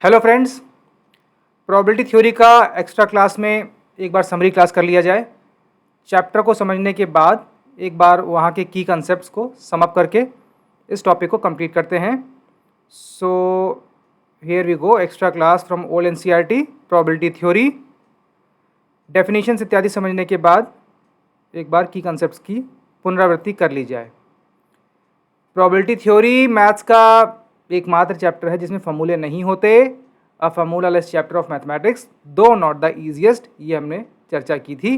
Hello friends, probability theory का extra class में एक बार समरी क्लास कर लिया जाए। चैप्टर को समझने के बाद एक बार वहाँ के की कंसेप्ट्स को सम अप करके इस टॉपिक को कंप्लीट करते हैं। So here we go, extra class from old NCERT probability theory. Definitions इत्यादि समझने के बाद एक बार की कंसेप्ट्स की पुनरावृत्ति कर ली जाए। प्रोबेबिलिटी थ्योरी मैथ्स का एकमात्र चैप्टर है जिसमें फॉर्मूले नहीं होते। अ फॉर्मूलालेस चैप्टर ऑफ मैथमेटिक्स, दो नॉट द इजीएस्ट, ये हमने चर्चा की थी।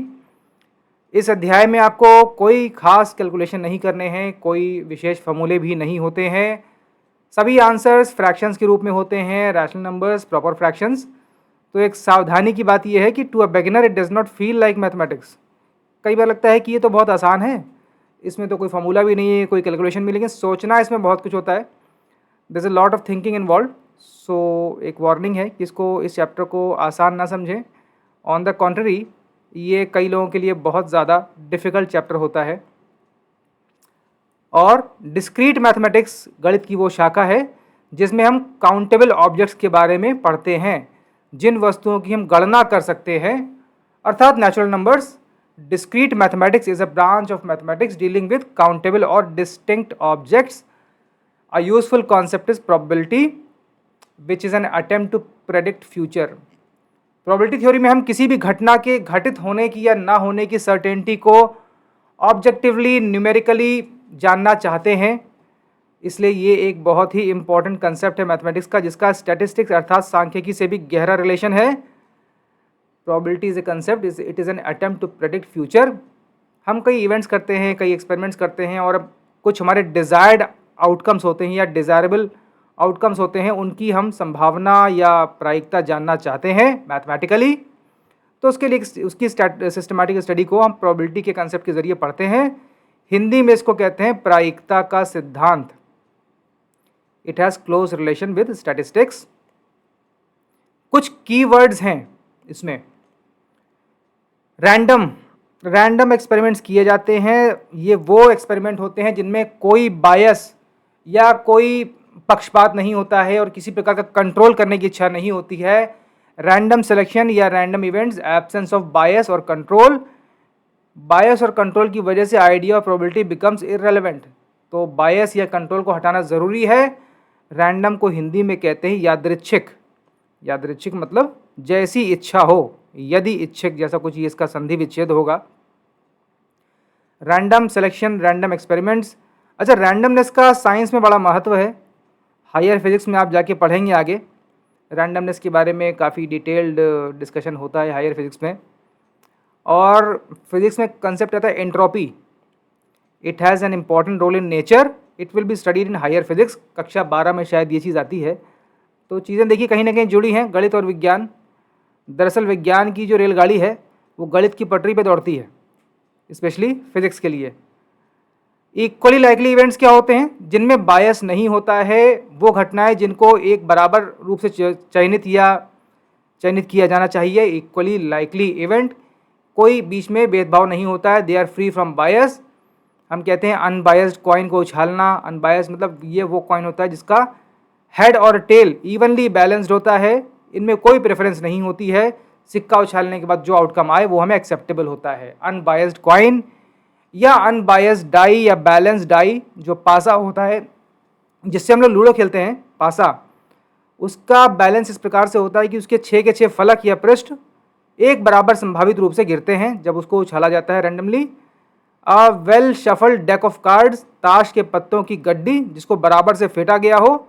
इस अध्याय में आपको कोई खास कैलकुलेशन नहीं करने हैं, कोई विशेष फॉर्मूले भी नहीं होते हैं। सभी आंसर्स फ्रैक्शंस के रूप में होते हैं, रैशनल नंबर्स, प्रॉपर फ्रैक्शंस। तो एक सावधानी की बात यह है कि to a beginner it does not feel like mathematics. कई बार लगता है कि ये तो बहुत आसान है, इसमें तो कोई फॉर्मूला भी नहीं है, कोई कैलकुलेशन भी, लेकिन सोचना इसमें बहुत कुछ होता है। There is a lot of thinking involve. So एक वार्निंग है कि इसको, इस चैप्टर को आसान ना समझें। ऑन द कॉन्ट्ररी, ये कई लोगों के लिए बहुत ज़्यादा डिफ़िकल्ट चैप्टर होता है। और डिस्क्रीट मैथमेटिक्स गणित की वो शाखा है जिसमें हम काउंटेबल ऑब्जेक्ट्स के बारे में पढ़ते हैं, जिन वस्तुओं की हम गणना कर सकते हैं, अर्थात natural numbers. Discrete mathematics is a branch of mathematics dealing with countable और distinct objects. A useful concept is probability, which is an attempt to predict future. Probability theory में हम किसी भी घटना के घटित होने की या ना होने की सर्टेनिटी को ऑब्जेक्टिवली न्यूमेरिकली जानना चाहते हैं। इसलिए ये एक बहुत ही इम्पॉर्टेंट कंसेप्ट है मैथमेटिक्स का, जिसका स्टैटिस्टिक्स अर्थात सांख्यिकी से भी गहरा रिलेशन है। Probability is a concept, it is an attempt to predict future. हम कई इवेंट्स करते हैं, कई एक्सपेरिमेंट्स करते हैं, और कुछ हमारे डिज़ायर्ड आउटकम्स होते हैं या डिज़ायरेबल आउटकम्स होते हैं, उनकी हम संभावना या प्रायिकता जानना चाहते हैं मैथमेटिकली। तो उसके लिए उसकी सिस्टमैटिक स्टडी को हम प्रोबेबिलिटी के कंसेप्ट के जरिए पढ़ते हैं। हिंदी में इसको कहते हैं प्रायिकता का सिद्धांत। It has close relation with statistics. कुछ कीवर्ड्स हैं इसमें। रैंडम एक्सपेरिमेंट्स किए जाते हैं। ये वो एक्सपेरिमेंट होते हैं जिनमें कोई बायस या कोई पक्षपात नहीं होता है और किसी प्रकार का कंट्रोल करने की इच्छा नहीं होती है। रैंडम सिलेक्शन या रैंडम इवेंट्स, एब्सेंस ऑफ बायस और कंट्रोल। बायस और कंट्रोल की वजह से idea of probability becomes irrelevant. तो बायस या कंट्रोल को हटाना ज़रूरी है। रैंडम को हिंदी में कहते हैं यादृच्छिक। यादृच्छिक मतलब जैसी इच्छा हो, यदि इच्छिक जैसा कुछ, ये इसका संधि विच्छेद होगा। Random selection, random experiments. अच्छा, रैंडमनेस का साइंस में बड़ा महत्व है। हायर फिजिक्स में आप जाके पढ़ेंगे आगे, रैंडमनेस के बारे में काफ़ी डिटेल्ड डिस्कशन होता है हायर फिजिक्स में। और फिजिक्स में कंसेप्ट आता है entropy. It has an important role in nature. It will be studied in higher physics. कक्षा 12 में शायद ये चीज़ आती है। तो चीज़ें देखिए कहीं ना कहीं जुड़ी हैं, गणित और विज्ञान। दरअसल विज्ञान की जो रेलगाड़ी है वो गणित की पटरी पे दौड़ती है, स्पेशली फिजिक्स के लिए। इक्वली लाइकली इवेंट्स क्या होते हैं? जिनमें बायस नहीं होता है, वो घटनाएं जिनको एक बराबर रूप से चयनित किया जाना चाहिए। इक्वली लाइकली इवेंट, कोई बीच में भेदभाव नहीं होता है, दे आर फ्री फ्रॉम बायस। हम कहते हैं अनबायस्ड कॉइन को उछालना। अनबायस्ड मतलब ये वो कॉइन होता है जिसका हेड और टेल इवनली बैलेंस्ड होता है, इनमें कोई प्रेफरेंस नहीं होती है। सिक्का उछालने के बाद जो आउटकम आए वो हमें एक्सेप्टेबल होता है। अनबायस्ड कॉइन या अनबायस्ड डाई या बैलेंस डाई, जो पासा होता है जिससे हम लोग लूडो खेलते हैं, पासा, उसका बैलेंस इस प्रकार से होता है कि उसके 6 के 6 फलक या पृष्ठ एक बराबर संभावित रूप से गिरते हैं जब उसको उछाला जाता है randomly. A well shuffled deck of cards, ताश के पत्तों की गड्डी जिसको बराबर से फेंटा गया हो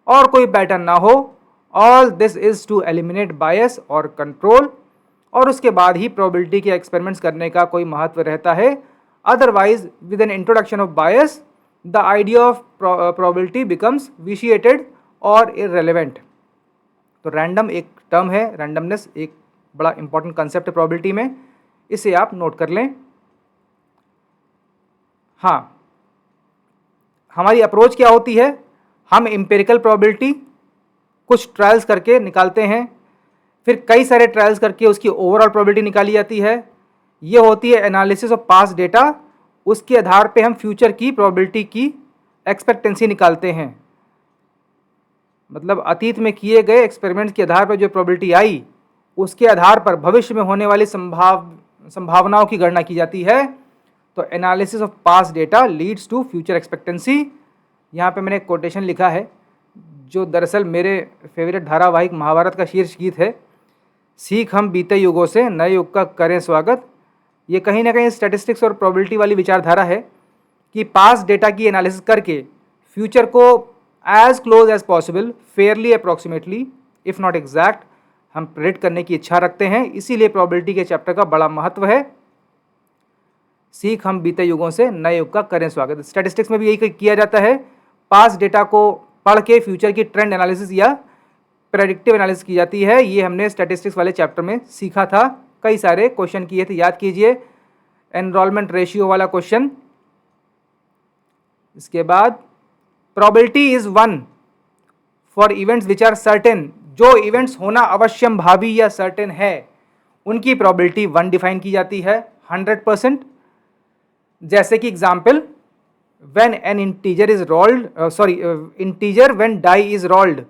और कोई पैटर्न ना हो। All this is to eliminate bias और कंट्रोल। और उसके बाद ही प्रोबेबिलिटी के एक्सपेरिमेंट्स करने का कोई महत्व रहता है। Otherwise with an introduction of bias the idea of probability becomes vitiated और इररेलेवेंट। तो रैंडम एक टर्म है, रैंडमनेस एक बड़ा इंपॉर्टेंट कंसेप्ट है प्रोबेबिलिटी में, इसे आप नोट कर लें। हाँ, हमारी अप्रोच क्या होती है? हम एम्पिरिकल प्रोबेबिलिटी कुछ ट्रायल्स करके निकालते हैं, फिर कई सारे ट्रायल्स करके उसकी ओवरऑल प्रोबेबिलिटी निकाली जाती है। ये होती है एनालिसिस ऑफ पास्ट डेटा। उसके आधार पे हम फ्यूचर की प्रोबेबिलिटी की एक्सपेक्टेंसी निकालते हैं। मतलब अतीत में किए गए एक्सपेरिमेंट्स के आधार पर जो प्रोबेबिलिटी आई उसके आधार पर भविष्य में होने वाली संभावनाओं की गणना की जाती है। तो analysis of past data leads to future expectancy. यहाँ पे मैंने एक कोटेशन लिखा है जो दरअसल मेरे फेवरेट धारावाहिक महाभारत का शीर्ष गीत है, सीख हम बीते युगों से नए युग का करें स्वागत। ये कहीं ना कहीं स्टैटिस्टिक्स और प्रोबेबिलिटी वाली विचारधारा है कि पास्ट डेटा की एनालिसिस करके फ्यूचर को as close as possible, fairly approximately if not exact हम प्रेडिक्ट करने की इच्छा रखते हैं। इसीलिए प्रोबेबिलिटी के चैप्टर का बड़ा महत्व है। सीख हम बीते युगों से नए युग का करें स्वागत। स्टैटिस्टिक्स में भी यही किया जाता है, पास्ट डेटा को पढ़ के फ्यूचर की ट्रेंड एनालिसिस या प्रेडिक्टिव एनालिसिस की जाती है। ये हमने स्टैटिस्टिक्स वाले चैप्टर में सीखा था, कई सारे क्वेश्चन किए थे, याद कीजिए। एनरोलमेंट रेशियो वाला क्वेश्चन। इसके बाद probability is 1 for events which are certain. जो इवेंट्स होना अवश्यम भावी या सर्टेन है उनकी प्रोबेबिलिटी 1 डिफाइन की जाती है, 100%। जैसे कि example, when an integer is rolled integer when die is rolled।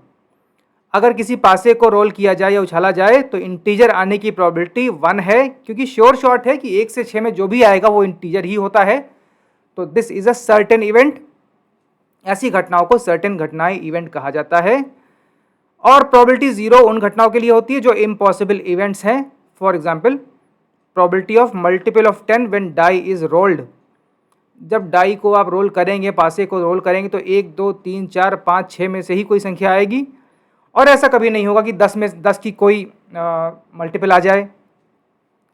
अगर किसी पासे को रोल किया जाए या उछाला जाए तो इंटीजर आने की प्रोबेबिलिटी 1 है, क्योंकि श्योर शॉर्ट है कि 1 से 6 में जो भी आएगा वो इंटीजर ही होता है। तो this is a certain event. ऐसी घटनाओं को सर्टेन घटनाएं इवेंट कहा जाता है। और प्रोबेबिलिटी 0 उन घटनाओं के लिए होती है जो इम्पॉसिबल इवेंट्स हैं। For example, probability of multiple of 10 when die is rolled. जब डाई को आप रोल करेंगे, पासे को रोल करेंगे तो 1 2 3 4 5 6 में से ही कोई संख्या आएगी, और ऐसा कभी नहीं होगा कि 10 में 10 की कोई मल्टीपल आ जाए।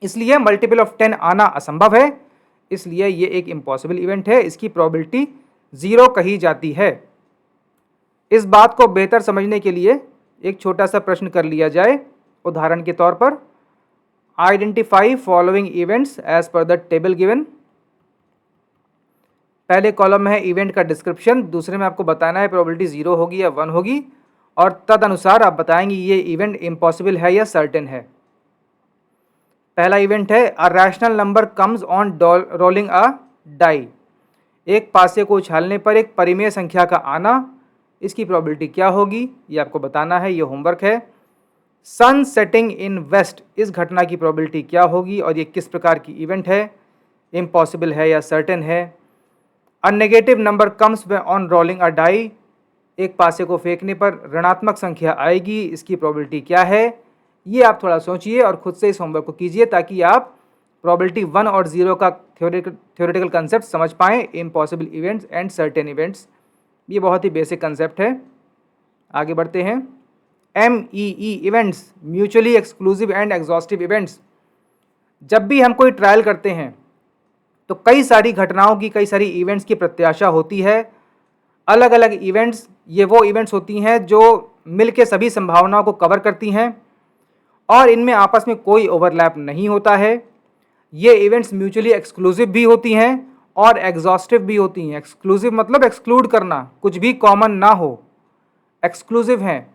इसलिए मल्टीपल ऑफ 10 आना असंभव है, इसलिए ये एक इम्पॉसिबल इवेंट है। इसकी प्रोबेबिलिटी 0 कही जाती है। इस बात को बेहतर समझने के लिए एक छोटा सा प्रश्न कर लिया जाए। उदाहरण के तौर पर, identify following events as per the table given. पहले कॉलम में है इवेंट का डिस्क्रिप्शन, दूसरे में आपको बताना है प्रोबेबिलिटी 0 होगी या 1 होगी, और तदनुसार आप बताएंगे ये इवेंट इम्पॉसिबल है या सर्टेन है। पहला इवेंट है, a rational number comes on rolling a die. एक पासे को उछालने पर एक परिमेय संख्या का आना, इसकी प्रोबेबिलिटी क्या होगी ये आपको बताना है, ये होमवर्क है। सन सेटिंग इन वेस्ट, इस घटना की प्रोबेबिलिटी क्या होगी और ये किस प्रकार की इवेंट है, इम्पॉसिबल है या सर्टेन है। A negative number comes on rolling a die, एक पासे को फेंकने पर ऋणात्मक संख्या आएगी, इसकी प्रोबेबिलिटी क्या है। ये आप थोड़ा सोचिए और खुद से इस होमवर्क को कीजिए ताकि आप प्रोबेबिलिटी 1 और 0 का थ्योरेटिकल कंसेप्ट समझ पाएँ, impossible events and certain events. ये बहुत ही बेसिक कंसेप्ट है। आगे बढ़ते हैं। MEE events, mutually exclusive and exhaustive events. जब भी हम कोई ट्रायल करते हैं तो कई सारी घटनाओं की, कई सारी इवेंट्स की प्रत्याशा होती है। अलग अलग इवेंट्स, ये वो इवेंट्स होती हैं जो मिलके सभी संभावनाओं को कवर करती हैं और इनमें आपस में कोई ओवरलैप नहीं होता है। ये इवेंट्स म्यूचुअली एक्सक्लूसिव भी होती हैं और एग्जॉस्टिव भी होती हैं। एक्सक्लूसिव मतलब एक्सक्लूड करना, कुछ भी कॉमन ना हो, एक्सक्लूसिव हैं।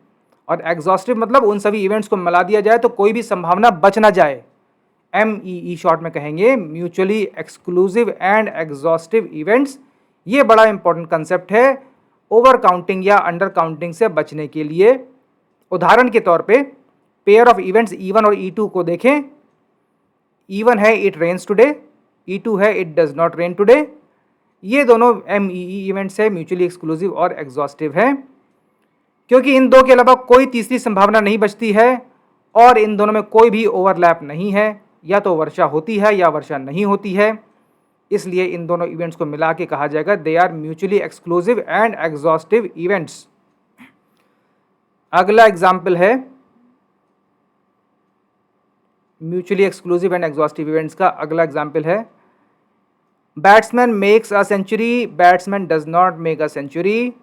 और एग्जॉस्टिव मतलब उन सभी इवेंट्स को मिला दिया जाए तो कोई भी संभावना बच ना जाए। MEE शॉर्ट में कहेंगे, mutually exclusive and exhaustive events. ये बड़ा इंपॉर्टेंट कंसेप्ट है ओवर काउंटिंग या अंडर काउंटिंग से बचने के लिए। उदाहरण के तौर पे पेयर ऑफ इवेंट्स E1 और E2 को देखें। E1 है इट रेन्स टुडे, E2 है it does not rain today. ये दोनों MEE इवेंट्स है, म्यूचुअली एक्सक्लूसिव और एग्जॉस्टिव हैं, क्योंकि इन दो के अलावा कोई तीसरी संभावना नहीं बचती है और इन दोनों में कोई भी ओवरलैप नहीं है, या तो वर्षा होती है या वर्षा नहीं होती है। इसलिए इन दोनों इवेंट्स को मिला के कहा जाएगा they are mutually exclusive and exhaustive events. अगला एग्जाम्पल है mutually exclusive and exhaustive events का। अगला एग्जाम्पल है, batsman makes a century, batsman does not make a century.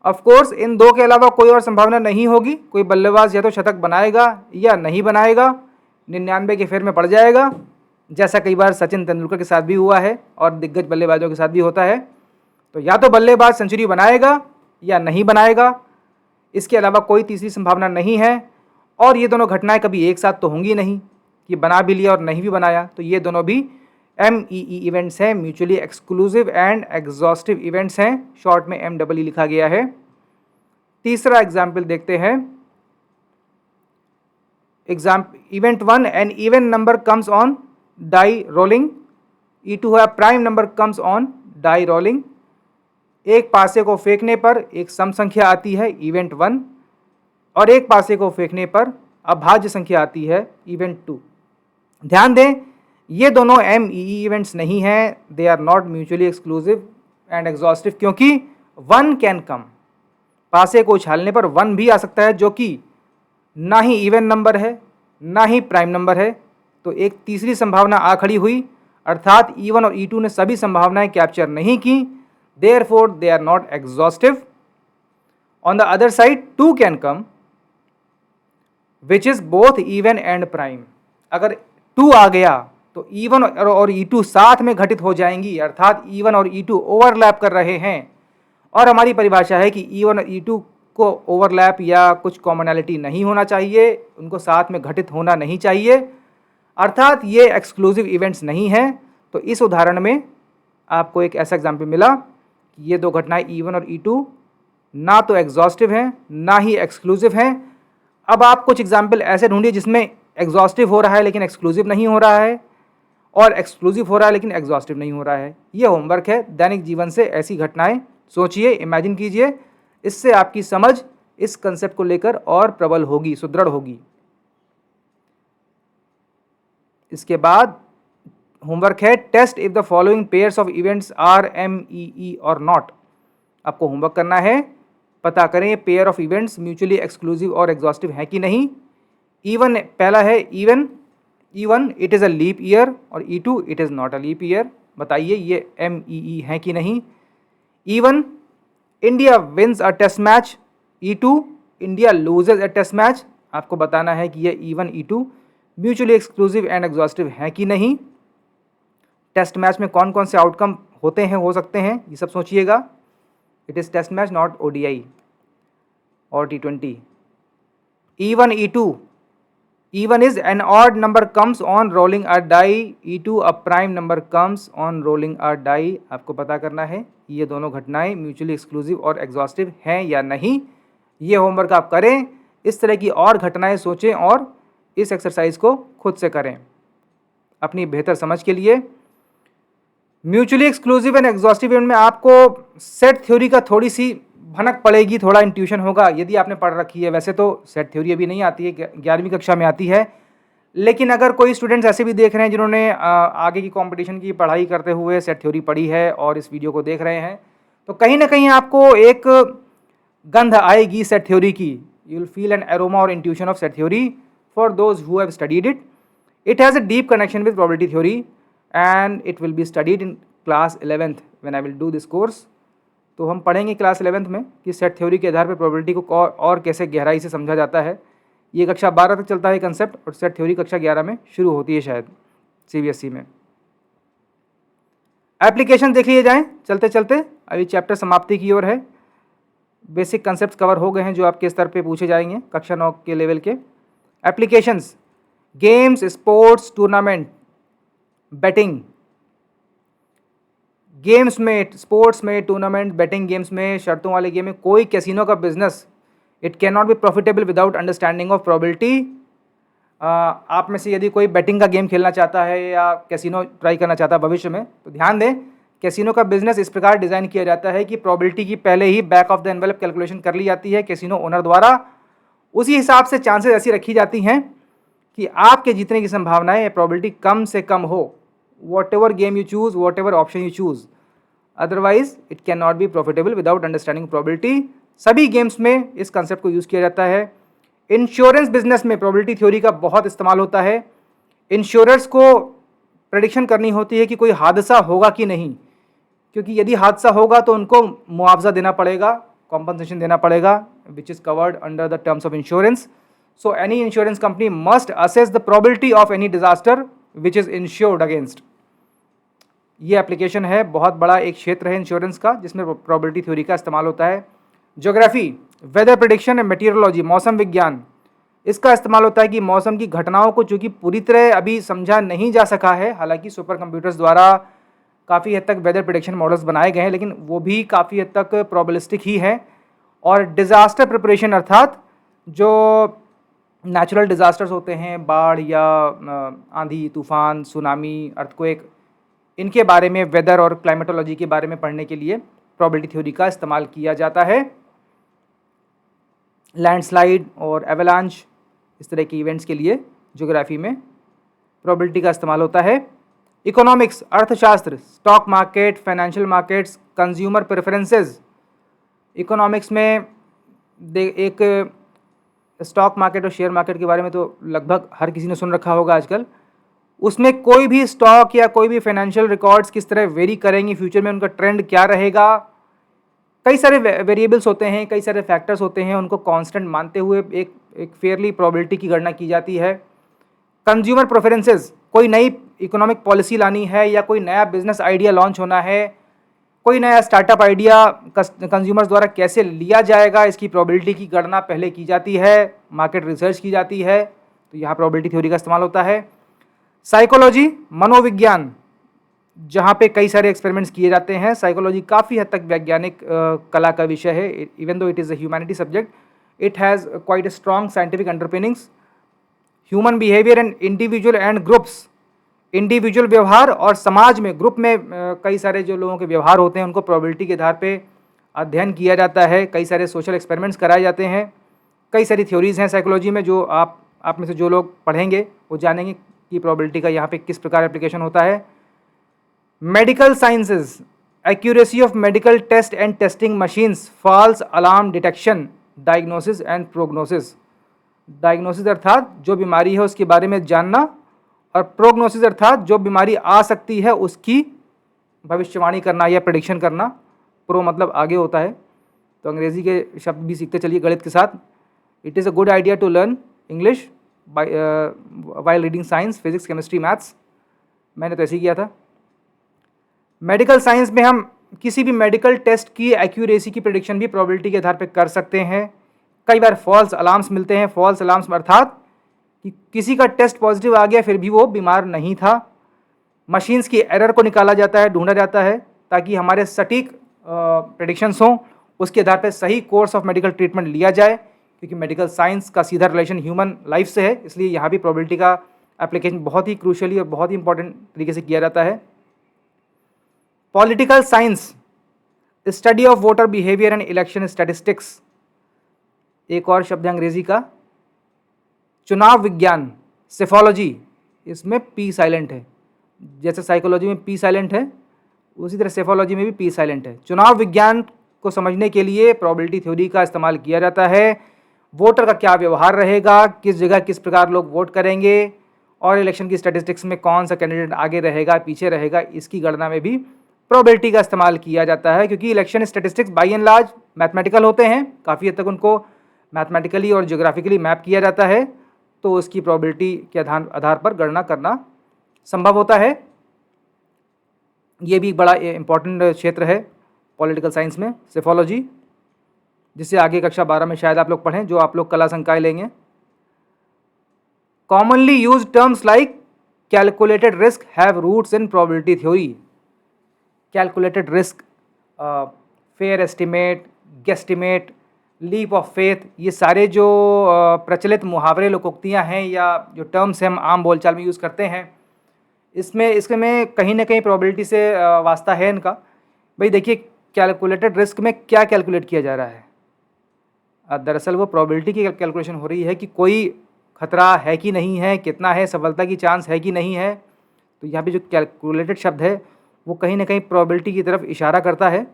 Of course इन दो के अलावा कोई और संभावना नहीं होगी। कोई बल्लेबाज या तो शतक बनाएगा या नहीं बनाएगा, 99 के फेर में पड़ जाएगा, जैसा कई बार सचिन तेंदुलकर के साथ भी हुआ है और दिग्गज बल्लेबाजों के साथ भी होता है। तो या तो बल्लेबाज सेंचुरी बनाएगा या नहीं बनाएगा, इसके अलावा कोई तीसरी संभावना नहीं है। और ये दोनों घटनाएं कभी एक साथ तो होंगी नहीं कि बना भी लिया और नहीं भी बनाया। तो ये दोनों भी MEE इवेंट्स हैं, mutually exclusive and exhaustive events हैं। शॉर्ट में MEE लिखा गया है। तीसरा एग्जाम्पल देखते हैं। Event 1, an even number comes on die rolling. E2 है, prime number comes on die rolling. एक पासे को फेंकने पर एक सम संख्या आती है इवेंट 1, और एक पासे को फेंकने पर अभाज्य संख्या आती है इवेंट 2। ध्यान दें, ये दोनों MEE इवेंट्स नहीं हैं, they are not mutually exclusive and exhaustive, क्योंकि 1 कैन कम, पासे को उछालने पर 1 भी आ सकता है, जो कि ना ही इवन नंबर है ना ही प्राइम नंबर है। तो एक तीसरी संभावना आ खड़ी हुई, अर्थात E1 और E2 ने सभी संभावनाएं कैप्चर नहीं की, therefore they are not exhaustive. On the other side 2 can come which is both even and prime. अगर 2 आ गया तो E1 और E2 साथ में घटित हो जाएंगी, अर्थात E1 और E2 ओवरलैप कर रहे हैं। और हमारी परिभाषा है कि E1 और E2 को ओवरलैप या कुछ कॉमनैलिटी नहीं होना चाहिए, उनको साथ में घटित होना नहीं चाहिए, अर्थात ये एक्सक्लूसिव इवेंट्स नहीं हैं। तो इस उदाहरण में आपको एक ऐसा एग्जाम्पल मिला कि ये दो घटनाएं E1 और E2 ना तो एग्जॉस्टिव हैं ना ही एक्सक्लूसिव हैं। अब आप कुछ एग्जाम्पल ऐसे ढूंढिए जिसमें एग्जॉस्टिव हो रहा है लेकिन एक्सक्लूसिव नहीं हो रहा है, और एक्सक्लूसिव हो रहा है लेकिन एग्जॉस्टिव नहीं हो रहा है। ये होमवर्क है, दैनिक जीवन से ऐसी घटनाएं सोचिए, इमेजिन कीजिए, इससे आपकी समझ इस कंसेप्ट को लेकर और प्रबल होगी, सुदृढ़ होगी। इसके बाद होमवर्क है, test if the following pairs of events are MEE और नॉट। आपको होमवर्क करना है, पता करें pair of events mutually exclusive और एग्जॉस्टिव है कि नहीं। E1 पहला है E1 it is a leap year, और E2 it is not a leap year. बताइए ये MEE है कि नहीं। E1 India wins a test match, E2 India loses a test match. आपको बताना है कि ये E1 E2 mutually exclusive and exhaustive है कि नहीं। टेस्ट मैच में कौन कौन से आउटकम होते हैं, हो सकते हैं, ये सब सोचिएगा। It is test match, not ODI और T20। E1 E2, E1 is an odd number comes on rolling a die, E2 a prime number comes on rolling a die। आपको पता करना है ये दोनों घटनाएं म्यूचुअली एक्सक्लूसिव और एग्जॉस्टिव हैं या नहीं। ये होमवर्क आप करें, इस तरह की और घटनाएं सोचें और इस एक्सरसाइज को खुद से करें अपनी बेहतर समझ के लिए। Mutually exclusive and exhaustive event में आपको सेट थ्योरी का थोड़ी सी भनक पड़ेगी, थोड़ा इंट्यूशन होगा यदि आपने पढ़ रखी है। वैसे तो सेट थ्योरी अभी नहीं आती है, 11वीं कक्षा में आती है, लेकिन अगर कोई स्टूडेंट्स ऐसे भी देख रहे हैं जिन्होंने आगे की कंपटीशन की पढ़ाई करते हुए सेट थ्योरी पढ़ी है और इस वीडियो को देख रहे हैं, तो कहीं ना कहीं आपको एक गंध आएगी सेट थ्योरी की। You will feel an aroma और intuition of set theory for those who have studied it. It has a deep connection with probability theory and it will be studied in class 11th when I will do this course। तो हम पढ़ेंगे class 11th में कि set theory के आधार पर probability को और कैसे गहराई से समझा जाता है। ये कक्षा 12 तक चलता है कंसेप्ट, और सेट थ्योरी कक्षा 11 में शुरू होती है शायद CBSE में। एप्लीकेशन देख लिए जाएँ चलते चलते, अभी चैप्टर समाप्ति की ओर है। बेसिक कंसेप्ट कवर हो गए हैं जो आपके स्तर पे पूछे जाएंगे कक्षा 9 के लेवल के। Applications, games, sports, tournament, betting. Games में, स्पोर्ट्स में, टूर्नामेंट, बेटिंग गेम्स में, शर्तों वाले गेम में कोई कैसीनो का business it can not be profitable without understanding of probability. आप में से यदि कोई बेटिंग का गेम खेलना चाहता है या कैसीनो ट्राई करना चाहता है भविष्य में, तो ध्यान दें कैसीनो का बिजनेस इस प्रकार डिज़ाइन किया जाता है कि प्रोबेबिलिटी की पहले ही back of the envelope calculation कर ली जाती है कैसीनो ओनर द्वारा। उसी हिसाब से चांसेस ऐसी रखी जाती हैं कि आपके जीतने की संभावनाएं प्रोबेबिलिटी कम से कम हो, what ever game you choose, what ever option you choose, otherwise it can not be profitable without understanding probability. सभी गेम्स में इस कंसेप्ट को यूज़ किया जाता है। इंश्योरेंस बिजनेस में प्रोबेबिलिटी थ्योरी का बहुत इस्तेमाल होता है। इंश्योरर्स को प्रेडिक्शन करनी होती है कि कोई हादसा होगा कि नहीं, क्योंकि यदि हादसा होगा तो उनको मुआवजा देना पड़ेगा, कॉम्पनसेशन देना पड़ेगा, which is covered under the terms of insurance. So any insurance company must assess the probability of any disaster which is insured against। ये एप्लीकेशन है, बहुत बड़ा एक क्षेत्र है इंश्योरेंस का जिसमें प्रोबेबिलिटी थ्योरी का इस्तेमाल होता है। ज्योग्राफी, वेदर प्रेडिक्शन एंड मेटीरियोलॉजी, मौसम विज्ञान, इसका इस्तेमाल होता है कि मौसम की घटनाओं को चूँकि पूरी तरह अभी समझा नहीं जा सका है, हालांकि सुपर कंप्यूटर्स द्वारा काफ़ी हद तक वेदर प्रेडिक्शन मॉडल्स बनाए गए हैं, लेकिन वो भी काफ़ी हद तक प्रोबेबिलिस्टिक ही है। और डिज़ास्टर प्रिपरेशन अर्थात जो नेचुरल डिज़ास्टर्स होते हैं, बाढ़ या आंधी तूफान, सुनामी, अर्थक्वेक, इनके बारे में, वेदर और क्लाइमेटोलॉजी के बारे में पढ़ने के लिए प्रोबेबिलिटी थ्योरी का इस्तेमाल किया जाता है। लैंडस्लाइड और एवलांच, इस तरह के इवेंट्स के लिए ज्योग्राफी में प्रोबेबिलिटी का इस्तेमाल होता है। इकोनॉमिक्स, अर्थशास्त्र, stock market, financial markets, consumer preferences. Economics में एक स्टॉक मार्केट और शेयर मार्केट के बारे में तो लगभग हर किसी ने सुन रखा होगा आजकल। उसमें कोई भी स्टॉक या कोई भी फाइनेंशियल रिकॉर्ड्स किस तरह वेरी करेंगे, फ्यूचर में उनका ट्रेंड क्या रहेगा, कई सारे वेरिएबल्स होते हैं, कई सारे फैक्टर्स होते हैं, उनको कांस्टेंट मानते हुए एक फेयरली प्रोबेबिलिटी की गणना की जाती है। कंज्यूमर प्रेफरेंसेस, कोई नई इकोनॉमिक पॉलिसी लानी है या कोई नया बिजनेस आइडिया लॉन्च होना है, कोई नया स्टार्टअप आइडिया कंज्यूमर्स द्वारा कैसे लिया जाएगा, इसकी प्रोबेबिलिटी की गणना पहले की जाती है, मार्केट रिसर्च की जाती है, तो यहाँ प्रोबेबिलिटी थ्योरी का इस्तेमाल होता है। साइकोलॉजी, मनोविज्ञान, जहाँ पे कई सारे एक्सपेरिमेंट्स किए जाते हैं। साइकोलॉजी काफ़ी हद तक वैज्ञानिक कला का विषय है। Even though it is a humanity subject, it has quite a strong scientific underpinnings. Human behaviour and individual and groups, individual व्यवहार और समाज में, ग्रुप में कई सारे जो लोगों के व्यवहार होते हैं उनको प्रोबेबिलिटी के आधार पे अध्ययन किया जाता है। कई सारे सोशल एक्सपेरिमेंट्स कराए जाते हैं। कई सारी थ्योरीज़ हैं साइकोलॉजी में जो आप में से जो लोग पढ़ेंगे वो जानेंगे कि प्रोबेबिलिटी का यहाँ पे किस प्रकार एप्लीकेशन होता है। Medical sciences, accuracy of medical test and testing machines, false alarm detection, diagnosis and prognosis. Diagnosis अर्थात जो बीमारी है उसके बारे में जानना, और प्रोग्नोसिस अर्थात जो बीमारी आ सकती है उसकी भविष्यवाणी करना या प्रेडिक्शन करना। प्रो मतलब आगे होता है, तो अंग्रेजी के शब्द भी सीखते चलिए गणित के साथ। It is a good idea to learn English while reading science, physics, chemistry, maths. मैंने तो ऐसे ही किया था। मेडिकल साइंस में हम किसी भी मेडिकल टेस्ट की एक्यूरेसी की प्रेडिक्शन भी प्रोबेबिलिटी के आधार पर कर सकते हैं। कई बार फॉल्स अलार्म्स मिलते हैं। फॉल्स अलार्म्स अर्थात कि किसी का टेस्ट पॉजिटिव आ गया फिर भी वो बीमार नहीं था। मशीन्स की एरर को निकाला जाता है, ढूंढा जाता है, ताकि हमारे सटीक प्रेडिक्शंस हों, उसके आधार पर सही कोर्स ऑफ मेडिकल ट्रीटमेंट लिया जाए, क्योंकि मेडिकल साइंस का सीधा रिलेशन ह्यूमन लाइफ से है। इसलिए यहाँ भी प्रोबेबिलिटी का एप्लीकेशन बहुत ही क्रूशियली और बहुत ही इंपॉर्टेंट तरीके से किया जाता है। Political science, study of voter behaviour and election statistics. एक और शब्द है अंग्रेजी का, चुनाव विज्ञान, सेफोलॉजी, इसमें पी साइलेंट है। जैसे साइकोलॉजी में पी साइलेंट है, उसी तरह सेफोलॉजी में भी पी साइलेंट है। चुनाव विज्ञान को समझने के लिए प्रोबेबिलिटी थ्योरी का इस्तेमाल किया जाता है। वोटर का क्या व्यवहार रहेगा, किस जगह किस प्रकार लोग वोट करेंगे, और इलेक्शन की स्टैटिस्टिक्स में कौन सा कैंडिडेट आगे रहेगा, पीछे रहेगा, इसकी गणना में भी प्रोबेबिलिटी का इस्तेमाल किया जाता है। क्योंकि election statistics by and large mathematical होते हैं, काफ़ी हद तक उनको मैथमेटिकली और ज्योग्राफिकली मैप किया जाता है, तो उसकी प्रोबेबिलिटी के आधार पर गणना करना संभव होता है। ये भी बड़ा इम्पॉर्टेंट क्षेत्र है पॉलिटिकल साइंस में, सेफोलॉजी, जिसे आगे कक्षा 12 में शायद आप लोग पढ़ें, जो आप लोग कला संकाय लेंगे। Commonly use terms like calculated risk have roots in probability theory. Calculated risk, fair estimate, guesstimate, leap of faith, ये सारे जो प्रचलित मुहावरे लोकोक्तियाँ हैं या जो टर्म्स हम आम बोलचाल में यूज़ करते हैं, इसमें कहीं ना कहीं प्रोबेबिलिटी से वास्ता है इनका। भाई देखिए, कैलकुलेटेड रिस्क में क्या कैलकुलेट किया जा रहा है? दरअसल वो प्रोबेबिलिटी की कैलकुलेशन हो रही है कि कोई खतरा है कि नहीं है, कितना है, सफलता की चांस है कि नहीं है। तो यहाँ पे जो कैलकुलेटेड शब्द है वो कहीं ना कहीं प्रोबेबिलिटी की तरफ इशारा करता है।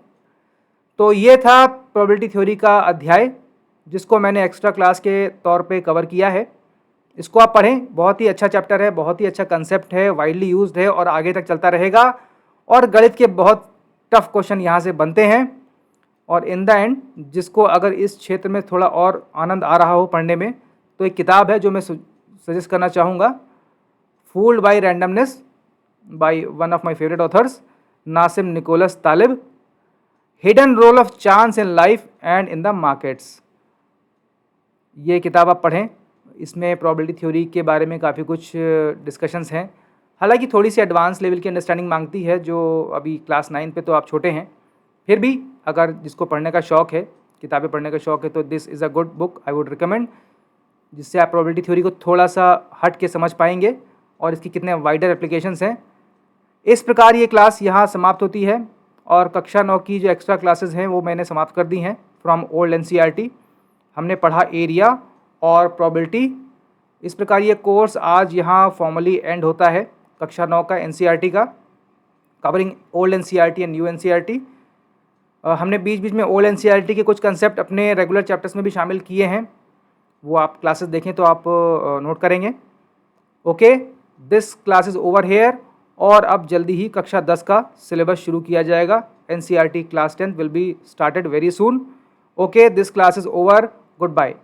तो ये था प्रोबेबिलिटी थ्योरी का अध्याय, जिसको मैंने एक्स्ट्रा क्लास के तौर पे कवर किया है। इसको आप पढ़ें, बहुत ही अच्छा चैप्टर है, बहुत ही अच्छा कंसेप्ट है, वाइडली यूज्ड है और आगे तक चलता रहेगा। और गणित के बहुत टफ क्वेश्चन यहाँ से बनते हैं। और इन द एंड, जिसको अगर इस क्षेत्र में थोड़ा और आनंद आ रहा हो पढ़ने में, तो एक किताब है जो मैं सजेस्ट करना चाहूँगा, fooled by randomness by one of my favourite authors, Nassim Nicholas Taleb, hidden role of chance in life and in the markets. ये किताब आप पढ़ें। इसमें प्रोबेबिलिटी थ्योरी के बारे में काफ़ी कुछ डिस्कशंस हैं, हालांकि थोड़ी सी एडवांस लेवल की अंडरस्टैंडिंग मांगती है, जो अभी क्लास 9 पे तो आप छोटे हैं। फिर भी अगर जिसको पढ़ने का शौक़ है, किताबें पढ़ने का शौक़ है तो this is a good book, I would recommend, जिससे आप प्रोबेबिलिटी थ्योरी को थोड़ा सा हट के समझ पाएंगे और इसकी कितने वाइडर एप्लीकेशंस हैं। इस प्रकार ये क्लास यहाँ समाप्त होती है और कक्षा 9 की जो एक्स्ट्रा क्लासेस हैं वो मैंने समाप्त कर दी हैं फ्रॉम ओल्ड एनसीईआरटी। हमने पढ़ा एरिया और प्रोबेबिलिटी। इस प्रकार ये कोर्स आज यहाँ फॉर्मली एंड होता है कक्षा 9 का एनसीईआरटी का, covering old NCERT and new NCERT. हमने बीच बीच में ओल्ड एनसीईआरटी के कुछ कंसेप्ट अपने रेगुलर चैप्टर्स में भी शामिल किए हैं, वो आप क्लासेस देखें तो आप नोट करेंगे। Okay, this class is over here और अब जल्दी ही कक्षा 10 का सिलेबस शुरू किया जाएगा। NCERT class 10 will be started very soon. Okay, this class is over, good bye.